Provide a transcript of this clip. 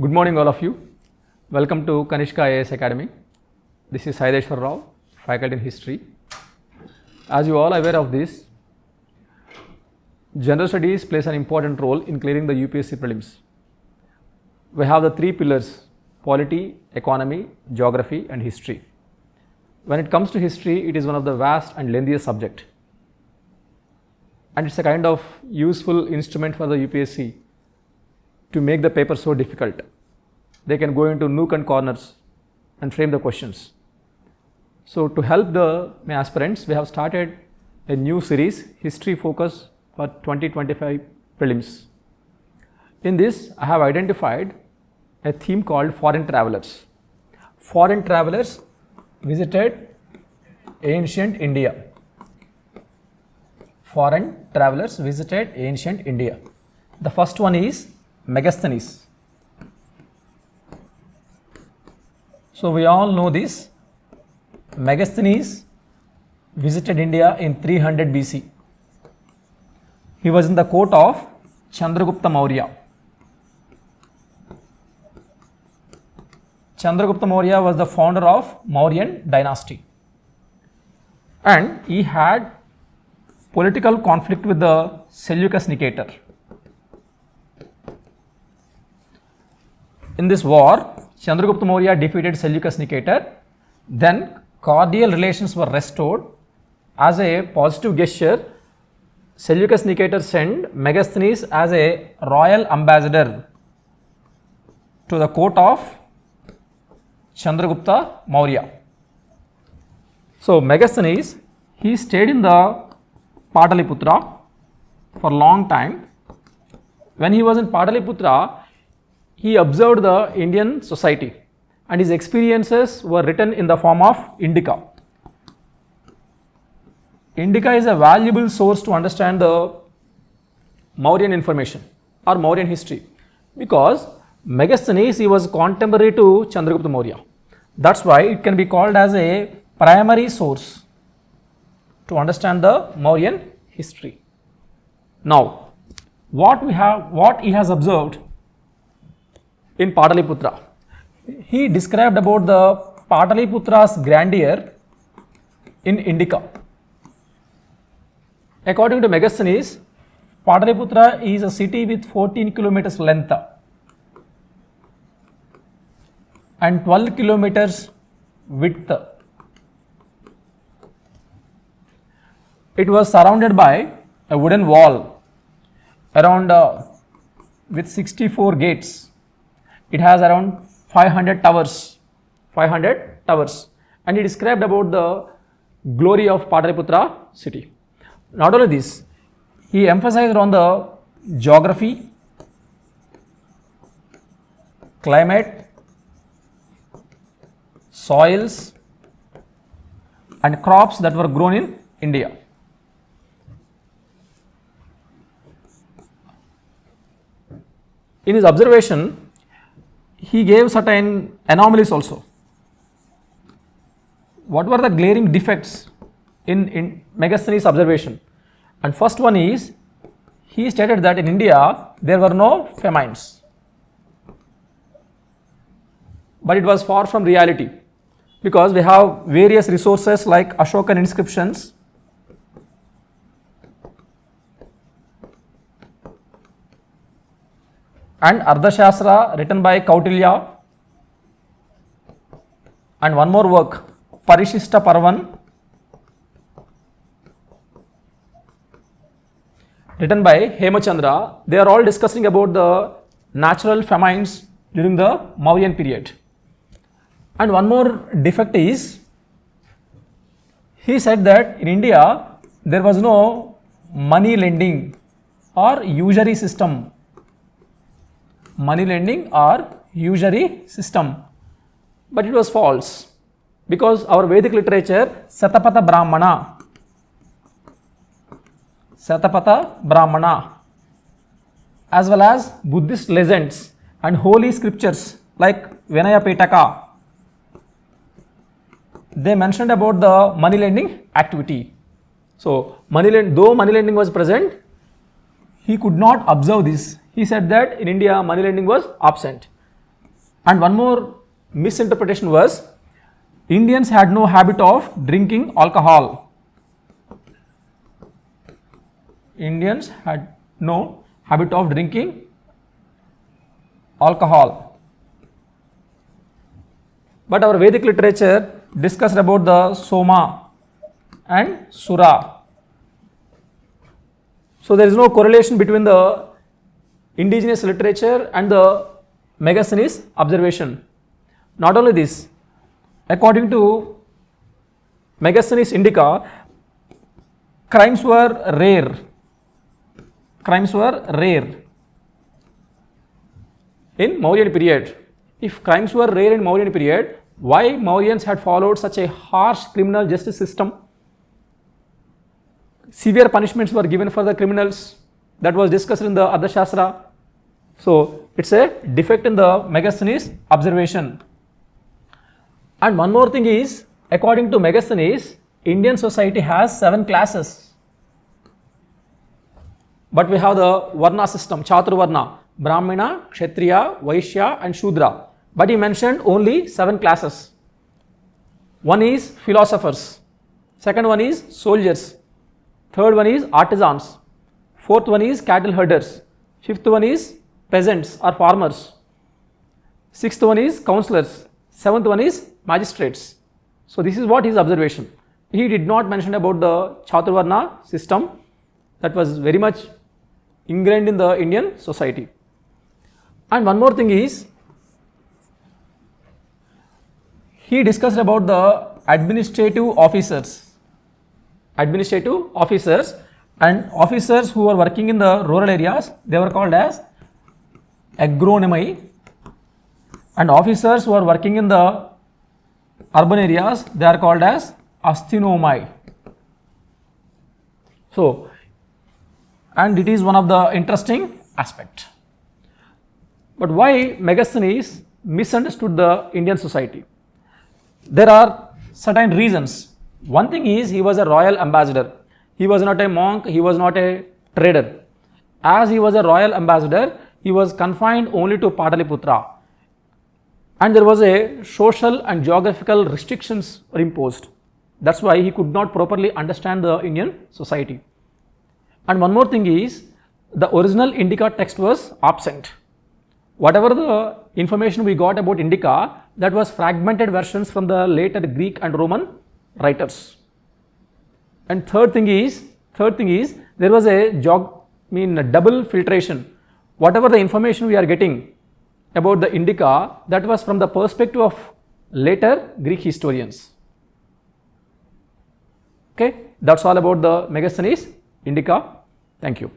Good morning all of you. Welcome to KANISHKA IAS Academy. This is Saideshwar Rao, faculty in history. As you all are aware of this, general studies plays an important role in clearing the UPSC prelims. We have the three pillars: polity, economy, geography and history. When it comes to history, it is one of the vast and lengthiest subject. And it's a kind of useful instrument for the UPSC to make the paper so difficult. They can go into nook and corners and frame the questions. So to help the aspirants, we have started a new series, History Focus for 2025 Prelims. In this, I have identified a theme called Foreign Travelers. Foreign travelers visited ancient India. Foreign travelers visited ancient India. The first one is Megasthenes. So we all know this. Megasthenes visited India in 300 BC. He was in the court of Chandragupta Maurya. Chandragupta Maurya was the founder of Mauryan dynasty. And he had political conflict with the Seleucus Nicator. In this war, Chandragupta Maurya defeated Seleucus Nicator. Then cordial relations were restored. As a positive gesture, Seleucus Nicator sent Megasthenes as a royal ambassador to the court of Chandragupta Maurya. So Megasthenes, he stayed in the Pataliputra for a long time. When he was in Pataliputra, he observed the Indian society and his experiences were written in the form of Indica. Indica is a valuable source to understand the Mauryan information or Mauryan history, because Megasthenes, he was contemporary to Chandragupta Maurya. That's why it can be called as a primary source to understand the Mauryan history. Now, what he has observed in Pataliputra. He described about the Pataliputra's grandeur in Indica. According to Megasthenes, Pataliputra is a city with 14 kilometers length and 12 kilometers width. It was surrounded by a wooden wall around with 64 gates. It has around 500 towers, and he described about the glory of Pataliputra city. Not only this, he emphasized on the geography, climate, soils and crops that were grown in India. In his observation, he gave certain anomalies also. What were the glaring defects in Megasthenes' observation? And first one is, he stated that in India there were no famines. But it was far from reality, because we have various resources like Ashokan inscriptions, and Ardhashastra written by Kautilya, and one more work, Parishishta Parvan, written by Hemachandra. They are all discussing about the natural famines during the Mauryan period. And one more defect is, he said that in India there was no money lending or usury system. Money lending or usury system. But it was false, because our Vedic literature, Satapatha Brahmana, as well as Buddhist legends and holy scriptures like Vinaya Pitaka, they mentioned about the money lending activity. So though money lending was present, he could not observe this. He said that in India money lending was absent. And one more misinterpretation was Indians had no habit of drinking alcohol. Indians had no habit of drinking alcohol. But our Vedic literature discussed about the Soma and Sura. So there is no correlation between the indigenous literature and the Megasthenes observation. Not only this, according to Megasthenes Indica, crimes were rare. Crimes were rare in Mauryan period. If crimes were rare in Mauryan period, why Mauryans had followed such a harsh criminal justice system? Severe punishments were given for the criminals. That was discussed in the Ardhashastra. So it's a defect in the Megasthenes observation. And one more thing is, according to Megasthenes, Indian society has 7 classes. But we have the Varna system, Chaturvarna, Brahmana, Kshatriya, Vaishya and Shudra. But he mentioned only 7 classes. One is philosophers, second one is soldiers, third one is artisans, fourth one is cattle herders, fifth one is peasants or farmers, sixth one is councillors, seventh one is magistrates. So this is what his observation. He did not mention about the Chaturvarna system that was very much ingrained in the Indian society. And one more thing is, he discussed about the administrative officers and officers who were working in the rural areas, they were called as agronomi, and officers who are working in the urban areas, they are called as astronomi. So, and it is one of the interesting aspect. But why Megasthenes misunderstood the Indian society? There are certain reasons. One thing is, he was a royal ambassador. He was not a monk, he was not a trader. As he was a royal ambassador, he was confined only to Pataliputra. And there was a social and geographical restrictions were imposed. That's why he could not properly understand the Indian society. And one more thing is, the original Indica text was absent. Whatever the information we got about Indica, that was fragmented versions from the later Greek and Roman writers. And third thing is there was a double filtration. Whatever the information we are getting about the Indica, that was from the perspective of later Greek historians. Okay, that's all about the Megasthenes Indica. Thank you.